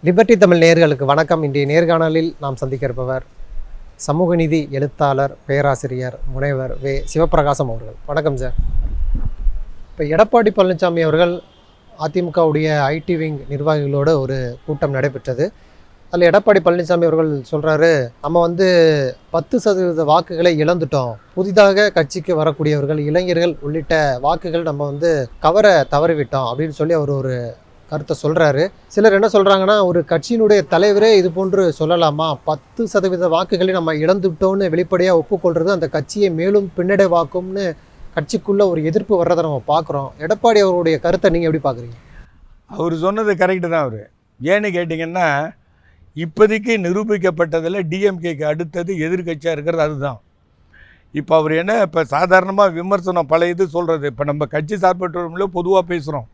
Liberty Tamil நேயர்களுக்கு வணக்கம். இன்றைய நேர்காணலில் நாம் சந்திக்க இருப்பவர் சமூக நீதி எழுத்தாளர், பேராசிரியர், முனைவர் சிவபிரகாசம் அவர்கள். வணக்கம் சார். இப்போ எடப்பாடி பழனிசாமி அவர்கள் அதிமுகவுடைய ஐடி விங் நிர்வாகிகளோடு ஒரு கூட்டம் நடைபெற்றது. அதில் எடப்பாடி பழனிசாமி அவர்கள் சொல்கிறாரு, நம்ம 10% வாக்குகளை இழந்துட்டோம், புதிதாக கட்சிக்கு வரக்கூடியவர்கள், இளைஞர்கள் உள்ளிட்ட வாக்குகள் நம்ம கவர தவறிவிட்டோம் அப்படின்னு சொல்லி அவர் ஒரு கருத்தை சொல்கிறாரு. சிலர் என்ன சொல்கிறாங்கன்னா, ஒரு கட்சியினுடைய தலைவரே இது போன்று சொல்லலாமா? 10% வாக்குகளை நம்ம இழந்துவிட்டோன்னு வெளிப்படையாக ஒப்புக்கொள்வது அந்த கட்சியை மேலும் பின்னடைவாக்கும்னு கட்சிக்குள்ளே ஒரு எதிர்ப்பு வர்றதை நம்ம பார்க்குறோம். எடப்பாடி அவருடைய கருத்தை நீங்கள் எப்படி பார்க்குறீங்க? அவர் சொன்னது கரெக்டு தான். அவர் ஏன்னு கேட்டிங்கன்னா, இப்போதைக்கு நிரூபிக்கப்பட்டதில் டிஎம்கேக்கு அடுத்தது எதிர்கட்சியாக இருக்கிறது அதுதான். இப்போ அவர் என்ன, இப்போ சாதாரணமாக விமர்சனம் பல இது சொல்கிறது. இப்போ நம்ம கட்சி சார்பற்றவர்களும் பொதுவாக பேசுகிறோம்.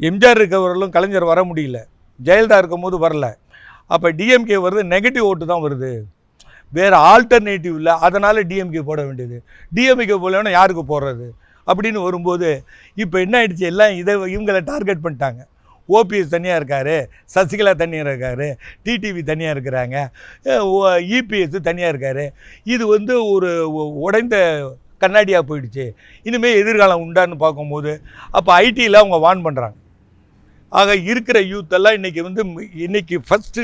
எம்ஜிஆர் இருக்கவர்களும் கலைஞர் வர முடியல, ஜெயலலிதா இருக்கும் போது வரல. அப்போ டிஎம்கே வருது, நெகட்டிவ் ஓட்டு தான் வருது, வேறு ஆல்டர்னேட்டிவ் இல்லை. அதனால் டிஎம்கே போட வேண்டியது. டிஎம்கே போடலன்னா யாருக்கு போடுறது அப்படின்னு வரும்போது இப்போ என்ன ஆயிடுச்சு, எல்லாம் இவங்களை டார்கெட் பண்ணிட்டாங்க. ஓபிஎஸ் தனியாக இருக்கார், சசிகலா தனியாக இருக்கார், டிடிவி தனியாக இருக்கிறாங்க, இபிஎஸ் தனியாக இருக்கார். இது ஒரு உடைந்த கண்ணாடியாக போயிடுச்சு. இனிமேல் எதிர்காலம் உண்டான்னு பார்க்கும்போது அப்போ ஐடியில் அவங்க வான் பண்ணுறாங்க. ஆக இருக்கிற யூத்தெல்லாம் இன்றைக்கி ஃபஸ்ட்டு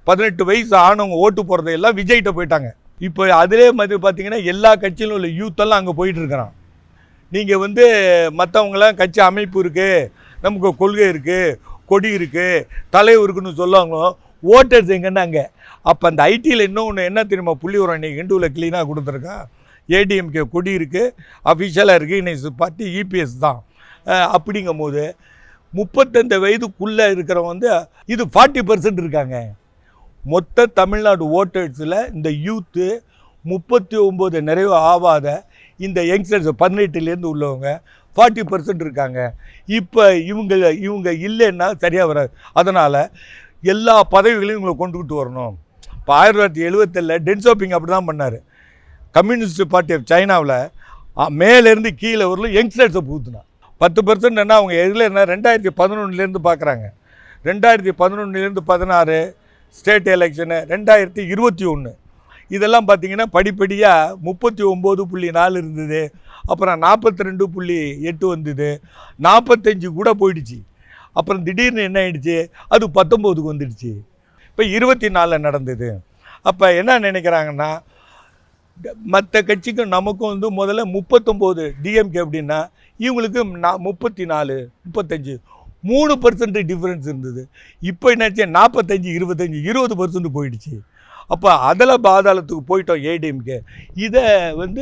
18 வயசு ஆனவங்க ஓட்டு போகிறதையெல்லாம் விஜய்கிட்ட போயிட்டாங்க. இப்போ அதிலே மாதிரி பார்த்திங்கன்னா எல்லா கட்சியிலும் உள்ள யூத்தெல்லாம் அங்கே போயிட்டுருக்கிறான். நீங்கள் மற்றவங்களாம் கட்சி அமைப்பு இருக்குது, நமக்கு கொள்கை இருக்குது, கொடி இருக்குது, தலைவர் இருக்குன்னு சொல்லுவாங்களோ, ஓட்டர்ஸ் எங்கன்னா அங்கே. அப்போ அந்த ஐடியில் இன்னொன்று என்ன தெரியுமா புள்ளி வரும், இன்றைக்கி இண்டுவில் க்ளீனாக கொடுத்துருக்கான். ஏடிஎம்கே கொடி இருக்குது, அஃபிஷியலாக இருக்குது, இன்னைக்கு பார்ட்டி இபிஎஸ் தான். அப்படிங்கும் போது 35 வயதுக்குள்ளே இருக்கிறவங்க இது 40% இருக்காங்க. மொத்த தமிழ்நாடு ஓட்டர்ஸில் இந்த யூத்து 39 நிறைவு ஆகாத இந்த யங்ஸ்டர்ஸ் 18லேருந்து உள்ளவங்க 40% இருக்காங்க. இப்போ இவங்க இல்லைன்னா சரியாக வராது. அதனால் எல்லா பதவிகளையும் இவங்களை கொண்டுக்கிட்டு வரணும். இப்போ 1977 டென்சோப்பிங் அப்படி தான் பண்ணார். கம்யூனிஸ்ட் பார்ட்டி ஆஃப் சைனாவில் மேலேருந்து கீழே வரலும் யங்ஸ்டர்ஸை பூத்துனா 10% என்ன அவங்க எதில் என்ன 2011லேருந்து பார்க்குறாங்க. 2011லேருந்து 16 ஸ்டேட் எலெக்ஷனு, 2021 இதெல்லாம் பார்த்திங்கன்னா படிப்படியாக 39.4 இருந்தது, அப்புறம் 42.8 வந்தது, 45 கூட போயிடுச்சு. அப்புறம் திடீர்னு என்ன ஆயிடுச்சு, அது 19க்கு வந்துடுச்சு. இப்போ 24 நடந்தது. அப்போ என்ன நினைக்கிறாங்கன்னா, மற்ற கட்சிக்கும் நமக்கும் முதல்ல 39 டிஎம்கே அப்படின்னா இவங்களுக்கு 34 35 3% டிஃப்ரென்ஸ் இருந்தது. இப்போ என்னாச்சு 45 25 20% போயிடுச்சு. அப்போ அதில் பாதாளத்துக்கு போயிட்டோம் ஏடிஎம்கே. இதை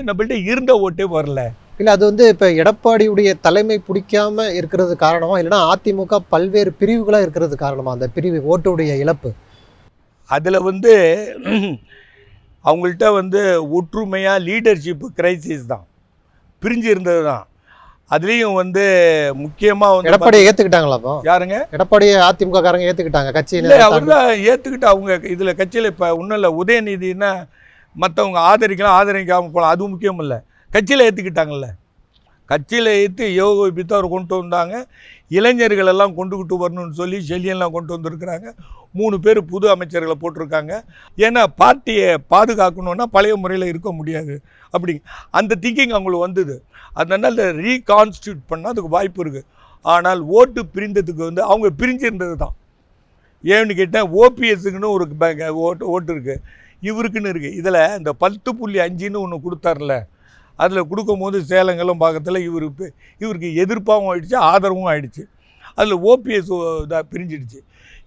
நம்மள்ட்ட இருந்த ஓட்டே வரல. இல்லை, அது இப்போ எடப்பாடியுடைய தலைமை பிடிக்காமல் இருக்கிறது காரணமா, இல்லைனா அதிமுக பல்வேறு பிரிவுகளாக இருக்கிறது காரணமா அந்த பிரிவு ஓட்டுடைய இழப்பு? அதில் அவங்கள்ட்ட ஒற்றுமையாக லீடர்ஷிப்பு கிரைசிஸ் தான், பிரிஞ்சு இருந்தது தான். அதுலேயும் முக்கியமாக எடப்பாடியை ஏற்றுக்கிட்டாங்களா? அப்போ யாருங்க எடப்பாடியை அதிமுக காரங்க ஏற்றுக்கிட்டாங்க கட்சியில்? அவர் தான் ஏற்றுக்கிட்டு அவங்க இதில் கட்சியில் இப்போ ஒன்றும் இல்லை. உதயநிதினா மற்றவங்க ஆதரிக்கலாம், ஆதரிக்காமல் போகலாம், அதுவும் முக்கியம் இல்லை. கட்சியில் ஏற்றுக்கிட்டாங்கல்ல. கட்சியில் ஏற்று யோகித்து அவர் கொண்டு வந்தாங்க. இளைஞர்களெல்லாம் கொண்டுக்கிட்டு வரணும்னு சொல்லி செல்லியெல்லாம் கொண்டு வந்திருக்கிறாங்க. 3 பேர் புது அமைச்சர்களை போட்டிருக்காங்க. ஏன்னா பார்ட்டியை பாதுகாக்கணுன்னா பழைய முறையில் இருக்க முடியாது அப்படி அந்த திங்கிங் அவங்களுக்கு வந்தது. அதனால் ரீகான்ஸ்டியூட் பண்ணால் அதுக்கு வாய்ப்பு இருக்குது. ஆனால் ஓட்டு பிரிந்ததுக்கு அவங்க பிரிஞ்சிருந்தது தான். ஏன்னு கேட்டால் ஓபிஎஸ்க்குன்னு ஒரு ஓட்டு இருக்குது, இவருக்குன்னு இருக்குது. இதில் இந்த 10.5ன்னு ஒன்று கொடுத்தார்ல, அதில் கொடுக்கும்போது சேலங்களும் பார்க்கறதுல இவருக்கு எதிர்ப்பாகவும் ஆகிடுச்சு, ஆதரவும் ஆகிடுச்சு. அதில் ஓபிஎஸ் இதாக பிரிஞ்சிடுச்சு.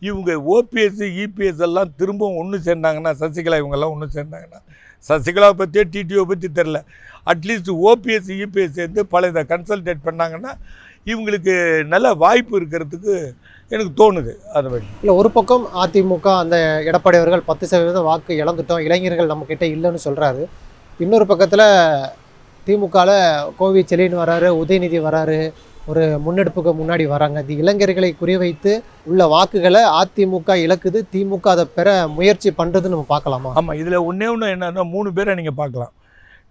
இவங்க ஓபிஎஸ் இபிஎஸ் எல்லாம் திரும்பவும் ஒன்று சேர்ந்தாங்கன்னா, சசிகலா இவங்கெல்லாம் ஒன்று சேர்ந்தாங்கன்னா, சசிகலாவை பற்றியோ டிடிஓ பற்றி தெரில, அட்லீஸ்ட் ஓபிஎஸ் இபிஎஸ் சேர்ந்து பல இதை கன்சல்டேட் பண்ணாங்கன்னா இவங்களுக்கு நல்ல வாய்ப்பு இருக்கிறதுக்கு எனக்கு தோணுது. அதை வழி இல்லை, ஒரு பக்கம் அதிமுக அந்த எடப்பாடி அவர்கள் 10% வாக்கு இழந்துட்டோம், இளைஞர்கள் நம்மக்கிட்ட இல்லைன்னு சொல்கிறாரு. இன்னொரு பக்கத்தில் திமுகவில் கோவி செலின் வராரு, உதயநிதி வராரு, ஒரு முன்னெடுப்புக்கு முன்னாடி வராங்க. இந்த இளைஞர்களை குறிவைத்து உள்ள வாக்குகளை அதிமுக இழக்குது, திமுக அதை பெற முயற்சி பண்ணுறதுன்னு நம்ம பார்க்கலாமா? ஆமாம், இதில் ஒன்றே என்னன்னா 3 பேரை நீங்கள் பார்க்கலாம்.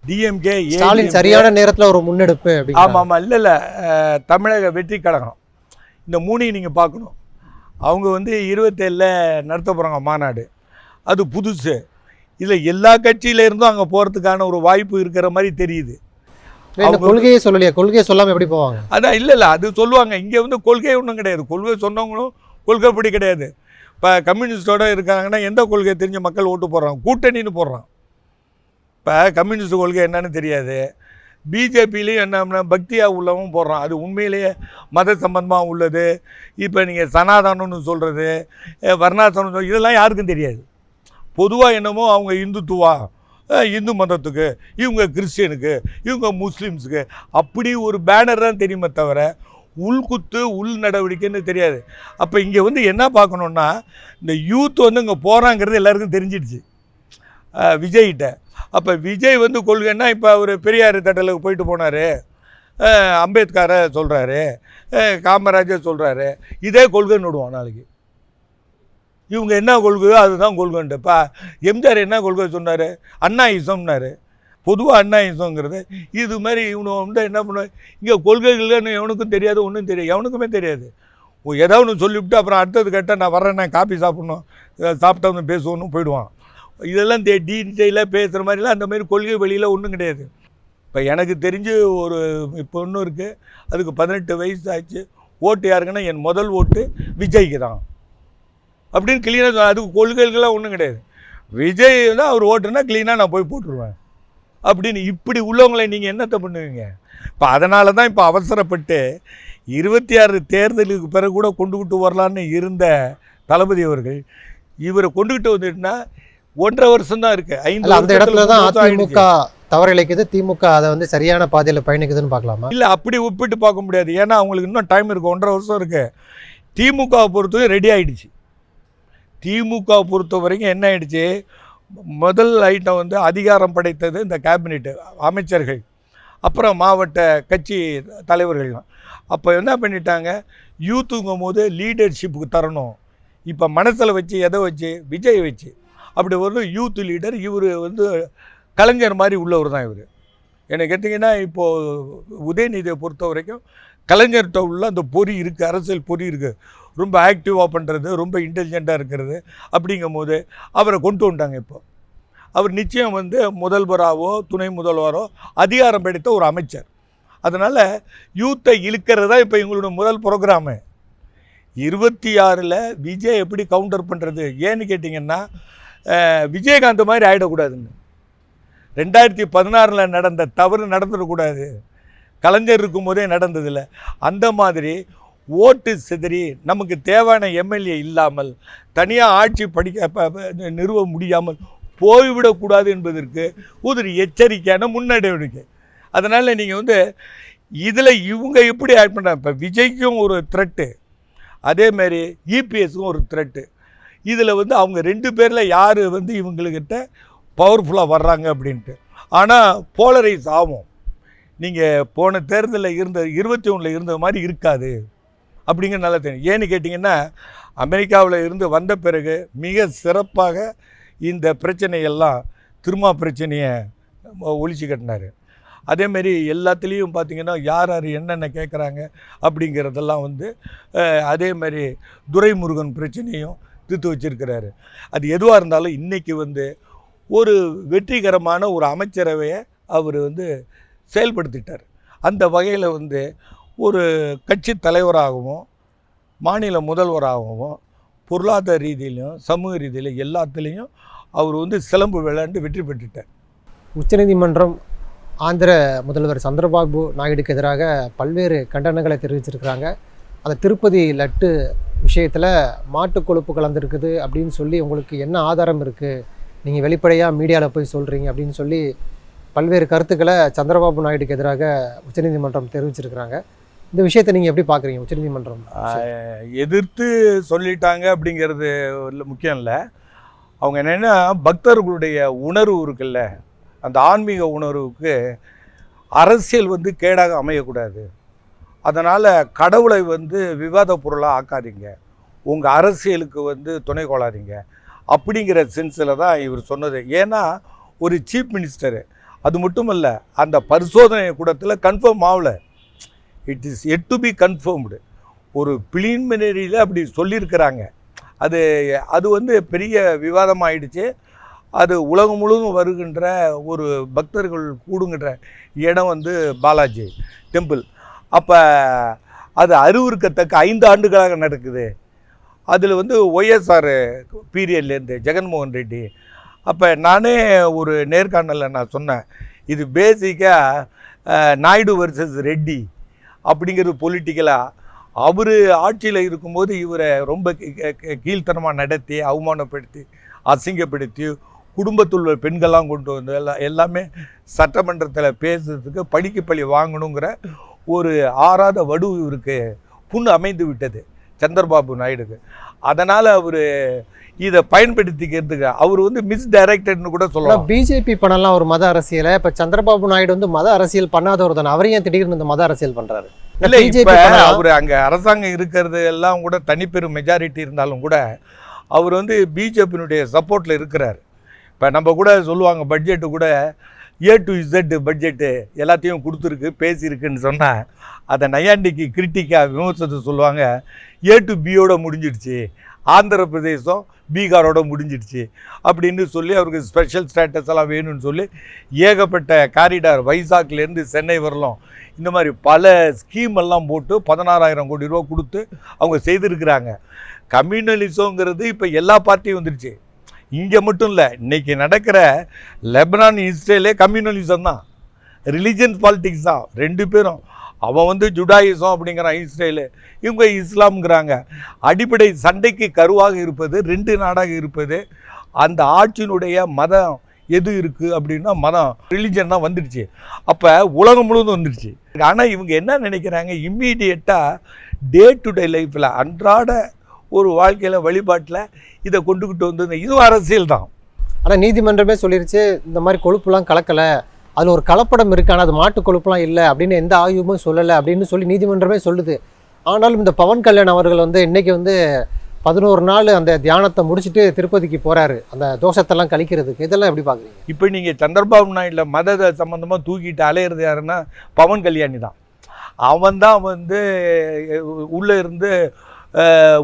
டிஎம்கே ஸ்டாலின் சரியான நேரத்தில் ஒரு முன்னெடுப்பு. ஆமாம், இல்லை தமிழக வெற்றி கழகம், இந்த 3ஐயும் நீங்கள் பார்க்கணும். அவங்க வந்து 27ல் நடத்த போகிறாங்க மாநாடு. அது புதுசு. இதில் எல்லா கட்சியிலேருந்தும் அங்கே போகிறதுக்கான ஒரு வாய்ப்பு இருக்கிற மாதிரி தெரியுது. கொள்கையே சொல்லலையா? கொள்கையை சொல்லாமல் எப்படி போவாங்க? அதான் இல்லை அது சொல்லுவாங்க. இங்கே வந்து கொள்கை ஒன்றும் கிடையாது. கொள்கை சொன்னவங்களும் கொள்கைப்படி கிடையாது. இப்போ கம்யூனிஸ்டோட இருக்காங்கன்னா எந்த கொள்கையை தெரிஞ்ச மக்கள் ஓட்டு போடுறாங்க? கூட்டணின்னு போடுறான். இப்போ கம்யூனிஸ்ட் கொள்கை என்னன்னு தெரியாது. பிஜேபிலையும் என்ன பக்தியாக உள்ளவும் போடுறான். அது உண்மையிலேயே மத சம்பந்தமாக உள்ளது. இப்போ நீங்கள் சனாதனம்னு சொல்கிறது, வர்ணாசிரமம், இதெல்லாம் யாருக்கும் தெரியாது. பொதுவாக என்னமோ அவங்க இந்துத்துவா, இந்து மதத்துக்கு, இவங்க கிறிஸ்டியனுக்கு, இவங்க முஸ்லீம்ஸுக்கு, அப்படி ஒரு பேனர் தான் தெரியுமே தவிர உள்குத்து உள் நடவடிக்கைன்னு தெரியாது. அப்போ இங்கே வந்து என்ன பார்க்கணுன்னா, இந்த யூத் வந்து இங்கே போகிறாங்கிறது எல்லாருக்கும் தெரிஞ்சிடுச்சு விஜய்கிட்ட. அப்போ விஜய் வந்து கொள்கைன்னா, இப்போ அவர் பெரியார் தட்டலுக்கு போயிட்டு போனார், அம்பேத்கரை சொல்கிறாரு, காமராஜர் சொல்கிறாரு, இதே கொள்கைன்னு விடுவான் நாளைக்கு. இவங்க என்ன கொள்கையோ அதுதான் கொள்கைன்ட்டு. இப்போ எம்ஜிஆர் என்ன கொள்கை சொன்னார்? அண்ணாயிசம்னார். பொதுவாக அண்ணாயிசங்கிறது இது மாதிரி இவனு வந்து என்ன பண்ணுவாங்க, இங்கே கொள்கைகள்னு எவனுக்கும் தெரியாது, ஒன்றும் தெரியாது, எவனுக்குமே தெரியாது. ஏதாவது ஒன்று சொல்லிவிட்டு அப்புறம் அடுத்தது கேட்டால் நான் வரேன், நான் காப்பி சாப்பிட்ணும், சாப்பிட்டா வந்து பேசுவோன்னு போயிடுவான். இதெல்லாம் டீட்டெயிலாக பேசுகிற மாதிரிலாம் அந்த மாதிரி கொள்கை வழியில் ஒன்றும் கிடையாது. இப்போ எனக்கு தெரிஞ்சு ஒரு பொண்ணு இருக்குது, அதுக்கு 18 வயசு ஆச்சு. ஓட்டு யாருக்குன்னா என் முதல் ஓட்டு விஜய்க்கு தான் அப்படின்னு க்ளீனாக. அதுக்கு கொள்கைகள்லாம் ஒன்றும் கிடையாது. விஜய் தான் அவர் ஓட்டுனா க்ளீனாக நான் போய் போட்டுருவேன் அப்படின்னு. இப்படி உள்ளவங்களை நீங்கள் என்னத்தை பண்ணுவீங்க? இப்போ அதனால தான் இப்போ அவசரப்பட்டு 26 தேர்தலுக்கு பிறகு கூட கொண்டுக்கிட்டு வரலான்னு இருந்த தளபதி அவர்கள் இவரை கொண்டுக்கிட்டு வந்துட்டுனா 1.5 வருஷம் தான் இருக்குது. 5 அந்த இடத்துல தான் அதிமுக தவறு இழைக்குது, திமுக அதை வந்து சரியான பாதையில் பயணிக்குதுன்னு பார்க்கலாமா? இல்லை, அப்படி ஒப்பிட்டு பார்க்க முடியாது. ஏன்னா அவங்களுக்கு இன்னும் டைம் இருக்குது, 1.5 வருஷம் இருக்குது. திமுகவை பொறுத்தவரைக்கும் ரெடி ஆகிடுச்சு. திமுக பொறுத்த வரைக்கும் என்ன ஆகிடுச்சு, முதல் ஐட்டம் வந்து அதிகாரம் படைத்தது இந்த கேபினெட்டு அமைச்சர்கள், அப்புறம் மாவட்ட கட்சி தலைவர்கள்லாம். அப்போ என்ன பண்ணிட்டாங்க, யூத்துங்கும் போது லீடர்ஷிப்புக்கு தரணும். இப்போ மனசில் வச்சு எதை வச்சு, விஜய் வச்சு அப்படி ஒரு யூத் லீடர். இவர் வந்து கலைஞர் மாதிரி உள்ளவர் தான் இவர். என்ன கேட்டிங்கன்னா, இப்போது உதயநிதியை பொறுத்த வரைக்கும் கலைஞர்கிட்ட உள்ள அந்த பொறி இருக்குது, அரசியல் பொறி இருக்குது. ரொம்ப ஆக்டிவாக பண்ணுறது, ரொம்ப இன்டெலிஜெண்ட்டாக இருக்கிறது. அப்படிங்கும் போது அவரை கொண்டு வந்துட்டாங்க. இப்போ அவர் நிச்சயம் வந்து முதல்வராகவோ துணை முதல்வரோ அதிகாரம் படைத்த ஒரு அமைச்சர். அதனால் யூத்தை இழுக்கிறது தான் இப்போ எங்களோட முதல் ப்ரோக்ராமு. 26ல் விஜய் எப்படி கவுண்டர் பண்ணுறது? ஏன்னு கேட்டிங்கன்னா, விஜயகாந்த் மாதிரி ஆகிடக்கூடாதுங்க. 2016ல் நடந்த தவறு நடந்துடக்கூடாது. கலைஞர் இருக்கும் போதே நடந்ததில்லை. அந்த மாதிரி ஓட்டு சிதறி நமக்கு தேவையான எம்எல்ஏ இல்லாமல் தனியாக ஆட்சி நிறுவ முடியாமல் போய்விடக்கூடாது என்பதற்கு ஒரு எச்சரிக்கையான முன்னெடுக்கை. அதனால் நீங்கள் வந்து இதில் இவங்க எப்படி ஆட் பண்ணுறாங்க, இப்போ விஜய்க்கும் ஒரு த்ரெட்டு, அதேமாரி இபிஎஸ்க்கும் ஒரு த்ரெட்டு. இதில் வந்து அவங்க 2 பேரில் யார் வந்து இவங்கக்கிட்ட பவர்ஃபுல்லாக வர்றாங்க அப்படின்ட்டு. ஆனால் போலரைஸ் ஆகும். நீங்கள் போன தேர்தலில் இருந்த 21ல் இருந்த மாதிரி இருக்காது அப்படிங்கிற நல்லா தெரியும். ஏன்னு கேட்டிங்கன்னா, அமெரிக்காவில் இருந்து வந்த பிறகு மிக சிறப்பாக இந்த பிரச்சனையெல்லாம் திருமா பிரச்சனையை ஒழிச்சு கட்டினார். அதேமாரி எல்லாத்துலேயும் பார்த்திங்கன்னா யார் யார் என்னென்ன கேட்குறாங்க அப்படிங்கிறதெல்லாம் வந்து அதேமாதிரி துரைமுருகன் பிரச்சனையும் தீர்த்து வச்சிருக்கிறாரு. அது எதுவாக இருந்தாலும் இன்றைக்கி வந்து ஒரு வெற்றிகரமான ஒரு அமைச்சரவையை அவர் வந்து செயல்படுத்திட்டார். அந்த வகையில் வந்து ஒரு கட்சி தலைவராகவும் மாநில முதல்வராகவும் பொருளாதார ரீதியிலையும் சமூக ரீதியிலும் எல்லாத்துலேயும் அவர் வந்து சிலம்பு விளையாண்டு வெற்றி பெற்றுட்டார். உச்சநீதிமன்றம் ஆந்திர முதல்வர் சந்திரபாபு நாயுடுக்கு எதிராக பல்வேறு கண்டனங்களை தெரிவிச்சிருக்கிறாங்க. அந்த திருப்பதி லட்டு விஷயத்தில் மாட்டு கொழுப்பு கலந்துருக்குது அப்படின்னு சொல்லி உங்களுக்கு என்ன ஆதாரம் இருக்குது, நீங்கள் வெளிப்படையாக மீடியாவில் போய் சொல்கிறீங்க அப்படின்னு சொல்லி பல்வேறு கருத்துக்களை சந்திரபாபு நாயுடுக்கு எதிராக உச்சநீதிமன்றம் தெரிவிச்சிருக்கிறாங்க. இந்த விஷயத்தை நீங்கள் எப்படி பார்க்குறீங்க? உச்சநீதிமன்றம் எதிர்த்து சொல்லிட்டாங்க அப்படிங்கிறது முக்கியம் இல்லை. அவங்க என்னென்னா, பக்தர்களுடைய உணர்வு இருக்குல்ல, அந்த ஆன்மீக உணர்வுக்கு அரசியல் வந்து கேடாக அமையக்கூடாது. அதனால் கடவுளை வந்து விவாத பொருளாக ஆக்காதீங்க, உங்கள் அரசியலுக்கு வந்து துணை கொள்ளாதீங்க அப்படிங்கிற சென்ஸில் தான் இவர் சொன்னது. ஏன்னா ஒரு சீஃப் மினிஸ்டரு, அது மட்டும் இல்லை, அந்த பரிசோதனை கூடத்தில் கன்ஃபார்ம் ஆகலை. It is yet to be confirmed. ஒரு பிலிமினரியில் அப்படி சொல்லியிருக்கிறாங்க. அது அது வந்து பெரிய விவாதமாயிடுச்சு. அது உலகம் முழுவதும் வருகின்ற ஒரு பக்தர்கள் கூடுகின்ற இடம் வந்து பாலாஜி டெம்பிள். அப்போ அது அருவருக்கத்தக்க 5 ஆண்டுகளாக நடக்குது. அதில் வந்து ஒய்எஸ்ஆர் பீரியட்லேருந்து ஜெகன்மோகன் ரெட்டி. அப்போ நானே ஒரு நேர்காணலில் நான் சொன்னேன், இது பேசிக்காக நாயுடு வர்சஸ் ரெட்டி அப்படிங்கிறது பொலிட்டிக்கலாக. அவர் ஆட்சியில் இருக்கும்போது இவரை ரொம்ப கீழ்த்தனமாக நடத்தி அவமானப்படுத்தி அசிங்கப்படுத்தி குடும்பத்தில் உள்ள பெண்கள்லாம் கொண்டு வந்து எல்லாமே சட்டமன்றத்தில் பேசுறதுக்கு படிக்கு பழி வாங்கணுங்கிற ஒரு ஆறாத வடு இவருக்கு புண்ணு அமைந்து விட்டது சந்திரபாபு நாயுடுக்கு. அதனால் அவர் இதை பயன்படுத்திக்கிறதுக்கு அவர் வந்து மிஸ்டைரக்டட்னு கூட சொல்லலாம். பிஜேபி பண்ணலாம் ஒரு மத அரசியலை. இப்போ சந்திரபாபு நாயுடு வந்து மத அரசியல் பண்ணாதவர் தானே, அவரையும் ஏன் திடீர்னு இந்த மத அரசியல் பண்ணுறாரு? இல்லை, இப்போ அவர் அங்கே அரசாங்கம் இருக்கிறது எல்லாம் கூட தனிப்பெரும் மெஜாரிட்டி இருந்தாலும் கூட அவர் வந்து பிஜேபியினுடைய சப்போர்ட்டில் இருக்கிறார். இப்போ நம்ம கூட சொல்லுவாங்க பட்ஜெட்டு கூட A to Z பட்ஜெட்டு எல்லாத்தையும் கொடுத்துருக்கு பேசியிருக்குன்னு சொன்னால் அதை நையாண்டிக்கு கிரிட்டிக்காக விமர்சனத்தை சொல்லுவாங்க. A to Bயோட முடிஞ்சிடுச்சு, ஆந்திர பிரதேசம் பீகாரோட முடிஞ்சிடுச்சு அப்படின்னு சொல்லி அவருக்கு ஸ்பெஷல் ஸ்டேட்டஸ் எல்லாம் வேணும்னு சொல்லி ஏகப்பட்ட காரிடார் வைசாக்லேருந்து சென்னை வரலாம் இந்த மாதிரி பல ஸ்கீம் எல்லாம் போட்டு 16,000 கோடி ரூபா கொடுத்து அவங்க செய்திருக்கிறாங்க. கம்யூனலிசங்கிறது இப்போ எல்லா பார்ட்டியும் வந்துடுச்சு. இங்கே மட்டும் இல்லை, இன்றைக்கி நடக்கிற லெபனான் இஸ்ரேலே கம்யூனலிசம் தான், ரிலிஜியன்ஸ் பாலிட்டிக்ஸ் தான். 2 பேரும் அவன் வந்து ஜுடாயிசம் அப்படிங்கிறான் இஸ்ரேலு, இவங்க இஸ்லாம்ங்கிறாங்க. அடிப்படை சண்டைக்கு கருவாக இருப்பது 2 நாடாக இருப்பது அந்த ஆட்சியினுடைய மதம் எது இருக்குது அப்படின்னா மதம் ரிலிஜன் தான் வந்துடுச்சு. அப்போ உலகம் முழுவதும் வந்துடுச்சு. ஆனால் இவங்க என்ன நினைக்கிறாங்க, இம்மீடியட்டாக டே டு டே லைஃப்பில் அன்றாட ஒரு வாழ்க்கையில் வழிபாட்டில் இதை கொண்டுக்கிட்டு வந்து இதுவும் அரசியல் தான். ஆனால் நீதிமன்றமே சொல்லிருச்சு இந்த மாதிரி கொழுப்புலாம் கலக்கலை, அதில் ஒரு கலப்படம் இருக்கு, ஆனால் அது மாட்டு கொழுப்புலாம் இல்லை அப்படின்னு எந்த ஆய்வுமே சொல்லலை அப்படின்னு சொல்லி நீதிமன்றமே சொல்லுது. ஆனாலும் இந்த பவன் கல்யாண் அவர்கள் வந்து இன்னைக்கு வந்து 11 நாள் அந்த தியானத்தை முடிச்சுட்டு திருப்பதிக்கு போகிறாரு அந்த தோஷத்தெல்லாம் கழிக்கிறதுக்கு. இதெல்லாம் எப்படி பார்க்குறீங்க? இப்போ நீங்கள் சந்திரபாபு நாயுடில் மத சம்மந்தமாக தூக்கிட்டு அலையிறது யாருன்னா பவன் கல்யாணி தான். அவன் தான் வந்து உள்ளே இருந்து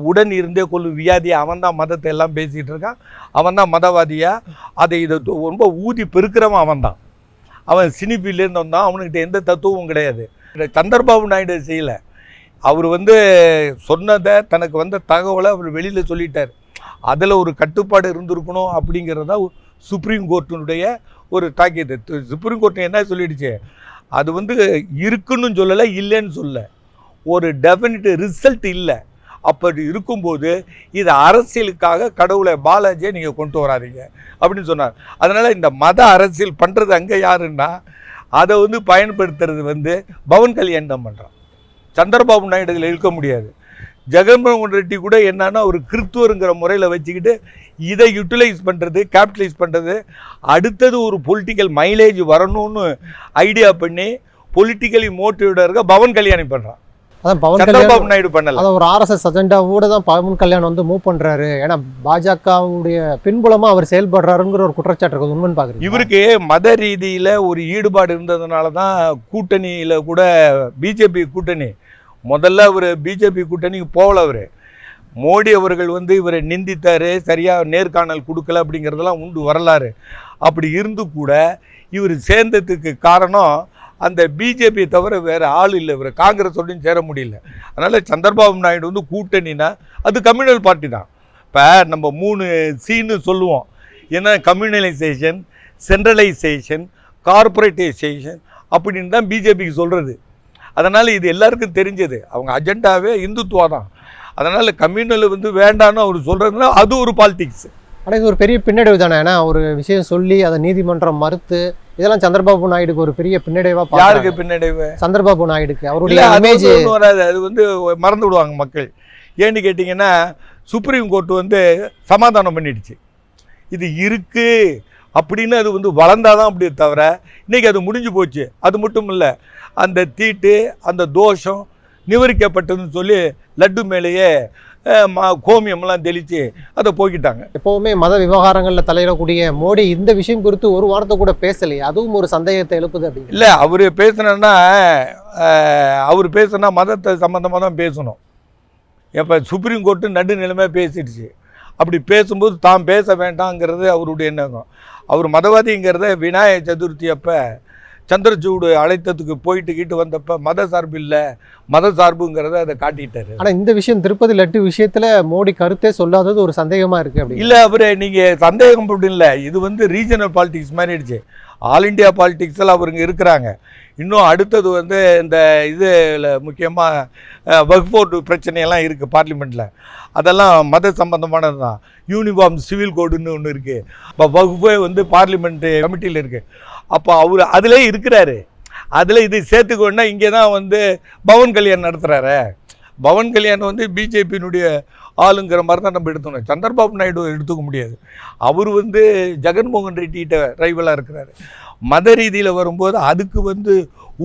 உடன் இருந்தே கொள்ளும் வியாதியை அவன் தான் மதத்தை எல்லாம் பேசிகிட்டு இருக்கான். அவன் தான் மதவாதியாக அதை இதை ரொம்ப ஊதி பெருக்கிறவன் அவன் தான். அவன் சினிஃபீல்ட்லேருந்து வந்தான், அவனுக்கிட்ட எந்த தத்துவமும் கிடையாது. சந்திரபாபு நாயுடு செய்யலை. அவர் வந்து சொன்னதை தனக்கு வந்த தகவலை அவர் வெளியில் சொல்லிட்டார். அதில் ஒரு கட்டுப்பாடு இருந்திருக்கணும் அப்படிங்கிறதா சுப்ரீம் கோர்ட்டினுடைய ஒரு தாக்கியது. சுப்ரீம் கோர்ட்டு என்ன சொல்லிடுச்சு, அது வந்து இருக்குன்னு சொல்லலை, இல்லைன்னு சொல்ல, ஒரு டெஃபினிட் ரிசல்ட் இல்லை. அப்படி இருக்கும்போது இது அரசியலுக்காக கடவுளை பாலாஜியை நீங்கள் கொண்டு வராதீங்க அப்படின்னு சொன்னார். அதனால் இந்த மத அரசியல் பண்ணுறது அங்கே யாருன்னா அதை வந்து பயன்படுத்துறது வந்து பவன் கல்யாண் தான் பண்ணுறான். சந்திரபாபு நாயுடு இதில் இருக்க முடியாது. ஜெகன்மோகன் ரெட்டி கூட என்னன்னா ஒரு கிறிஸ்துவருங்கிற முறையில் வச்சுக்கிட்டு இதை யூட்டிலைஸ் பண்ணுறது, கேபிட்டலைஸ் பண்ணுறது, அடுத்தது ஒரு பொலிட்டிக்கல் மைலேஜ் வரணும்னு ஐடியா பண்ணி பொலிட்டிக்கலி மோட்டிவேட்டாக இருக்க பவன் கல்யாணி பண்ணுறான். அதான் பவன் சந்திரபாபு நாயுடு பண்ணல. அதான் ஒரு RSS அஜெண்டாவோட தான் பவன் கல்யாண் வந்து மூவ் பண்ணுறாரு. ஏன்னா பாஜகவுடைய பின்புலமாக அவர் செயல்படுறாருங்கிற ஒரு குற்றச்சாட்டு இருக்குது. உண்மைன்னு பார்க்குறீங்க? இவருக்கு மத ரீதியில் ஒரு ஈடுபாடு இருந்ததுனால தான் கூட்டணியில் கூட பிஜேபி கூட்டணி முதல்ல அவர் பிஜேபி கூட்டணிக்கு போகல. அவர் மோடி அவர்கள் வந்து இவரை நிந்தித்தார், சரியாக நேர்காணல் கொடுக்கல அப்படிங்கிறதெல்லாம் உண்டு வரலாறு. அப்படி இருந்து கூட இவர் சேர்ந்ததுக்கு காரணம் அந்த பிஜேபியை தவிர வேறு ஆள் இல்லை. இவர் காங்கிரஸோடையும் சேர முடியல. அதனால் சந்திரபாபு நாயுடு வந்து கூட்டணினா அது கம்யூனல் பார்ட்டி தான். இப்போ நம்ம 3 சீன்னு சொல்லுவோம். ஏன்னா கம்யூனலைசேஷன், சென்ட்ரலைசேஷன், கார்பரேட்டைசேஷன் அப்படின்னு தான் பிஜேபிக்கு சொல்கிறது. அதனால் இது எல்லாருக்கும் தெரிஞ்சது. அவங்க அஜெண்டாவே இந்துத்துவா தான். அதனால் கம்யூனல் வந்து வேண்டான்னு அவர் சொல்கிறதுனா அது ஒரு பாலிடிக்ஸ். ஆனால் இது ஒரு பெரிய பின்னடைவு தானே. ஏன்னா ஒரு விஷயம் சொல்லி அதை நீதிமன்றம் மறுத்து இதெல்லாம் சந்திரபாபு நாயுடுக்கு ஒரு பெரிய பின்னடைவாக. யாருக்கு பின்னடைவு? சந்திரபாபு நாயுடுக்கு. அவருடைய இமேஜ் வராது. அது வந்து மறந்து விடுவாங்க மக்கள். ஏன்னு கேட்டிங்கன்னா சுப்ரீம் கோர்ட் வந்து சமாதானம் பண்ணிடுச்சு. இது இருக்குது அப்படின்னு அது வந்து வளர்ந்தாதான் அப்படியே தவிர இன்றைக்கி அது முடிஞ்சு போச்சு. அது மட்டும் இல்லை, அந்த தீட்டு அந்த தோஷம் நிவரிக்கப்பட்டதுன்னு சொல்லி லட்டு மேலேயே கோமியம்லாம் தெளித்து அதை போக்கிட்டாங்க. எப்போவுமே மத விவகாரங்களில் தலையிடக்கூடிய மோடி இந்த விஷயம் குறித்து ஒரு வார்த்தை கூட பேசலையே, அதுவும் ஒரு சந்தேகத்தை எழுப்புது. அப்படி இல்லை, அவர் பேசுனா மதத்தை சம்மந்தமாக தான் பேசணும். இப்போ சுப்ரீம் கோர்ட்டு நடுநிலைமை பேசிடுச்சு. அப்படி பேசும்போது தாம் பேச வேண்டாங்கிறது அவருடைய எண்ணம். அவர் மதவாதிங்கிறத விநாயகர் சதுர்த்தி அப்போ சந்திரசூடு அழைத்ததுக்கு போயிட்டு வந்தப்போ மத சார்பு இல்லை, மத சார்புங்கிறத அதை காட்டிட்டாரு. ஆனால் இந்த விஷயம் திருப்பதி லட்டு விஷயத்தில் மோடி கருத்தே சொல்லாதது ஒரு சந்தேகமாக இருக்குது அப்படி இல்லை. அவரு நீங்கள் சந்தேகம் அப்படி இல்லை, இது வந்து ரீஜனல் பாலிடிக்ஸ் மாறிடுச்சு. ஆல் இண்டியா பாலிடிக்ஸில் அவருங்க இருக்கிறாங்க. இன்னும் அடுத்தது வந்து இந்த இதில் முக்கியமாக வக்ஃப் பிரச்சனையெல்லாம் இருக்குது பார்லிமெண்ட்டில். அதெல்லாம் மத சம்பந்தமானது தான். யூனிஃபார்ம் சிவில் கோடுன்னு ஒன்று இருக்குது. இப்போ வக்ஃபே வந்து பார்லிமெண்ட்டு கமிட்டியில் இருக்குது. அப்போ அவர் அதிலே இருக்கிறாரு. அதில் இது சேர்த்துக்கோன்னா இங்கே தான் வந்து பவன் கல்யாண் நடத்துகிறாரு. பவன் கல்யாண் வந்து பிஜேபியினுடைய ஆளுங்கிற மாதிரி தான் நம்ம எடுத்துக்கணும். சந்திரபாபு நாயுடு எடுத்துக்க முடியாது. அவர் வந்து ஜெகன்மோகன் ரெட்டிகிட்ட ரைவலாக இருக்கிறாரு. மத ரீதியில் வரும்போது அதுக்கு வந்து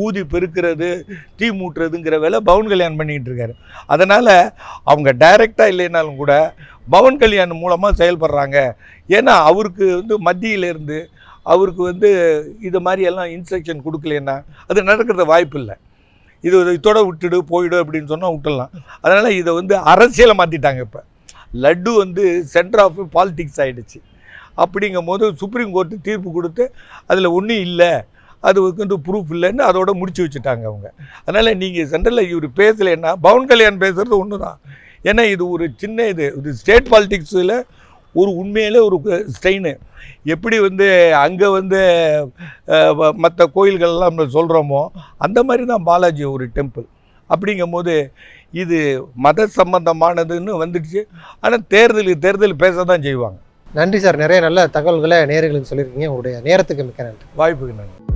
ஊதி பெருக்கிறது, தீ மூட்டுறதுங்கிற வேலை பவன் கல்யாண் பண்ணிக்கிட்டு இருக்காரு. அதனால் அவங்க டைரெக்டாக இல்லைனாலும் கூட பவன் கல்யாண் மூலமாக செயல்படுறாங்க. ஏன்னா அவருக்கு வந்து மத்தியிலேருந்து அவருக்கு வந்து இது மாதிரியெல்லாம் இன்ஸ்ட்ரக்ஷன் கொடுக்கலன்னா அது நடக்கிறது வாய்ப்பு இல்லை. இது இதோட விட்டுடு போயிடு அப்படின்னு சொன்னால் விட்டுடலாம். அதனால் இதை வந்து அரசியலை மாற்றிட்டாங்க. இப்போ லட்டு வந்து சென்டர் ஆஃப் பாலிடிக்ஸ் ஆகிடுச்சு. அப்படிங்கும் போது சுப்ரீம் கோர்ட்டு தீர்ப்பு கொடுத்து அதில் ஒன்றும் இல்லை, அது வந்து ப்ரூஃப் இல்லைன்னு அதோட முடிச்சு வச்சுட்டாங்க அவங்க. அதனால் நீங்கள் சென்ட்ரலில் இவர் பேசலைன்னா பவன் கல்யாண் பேசுகிறது ஒன்று தான். ஏன்னா இது ஒரு சின்ன இது ஸ்டேட் பாலிடிக்ஸில் ஒரு உண்மையிலே ஒரு ஸ்ட்ரெயின். எப்படி வந்து அங்கே வந்து மற்ற கோயில்கள்லாம் நம்ம சொல்கிறோமோ அந்த மாதிரி தான் பாலாஜி ஒரு டெம்பிள். அப்படிங்கும் போது இது மத சம்பந்தமானதுன்னு வந்துடுச்சு. ஆனால் தேர்தல் பேச தான் செய்வாங்க. நன்றி சார், நிறைய நல்ல தகவல்களை நேயர்களுக்கு சொல்லியிருக்கீங்க. உங்களுடைய நேரத்துக்கு மிக்க நன்றி. வாய்ப்புக்கு நன்றி.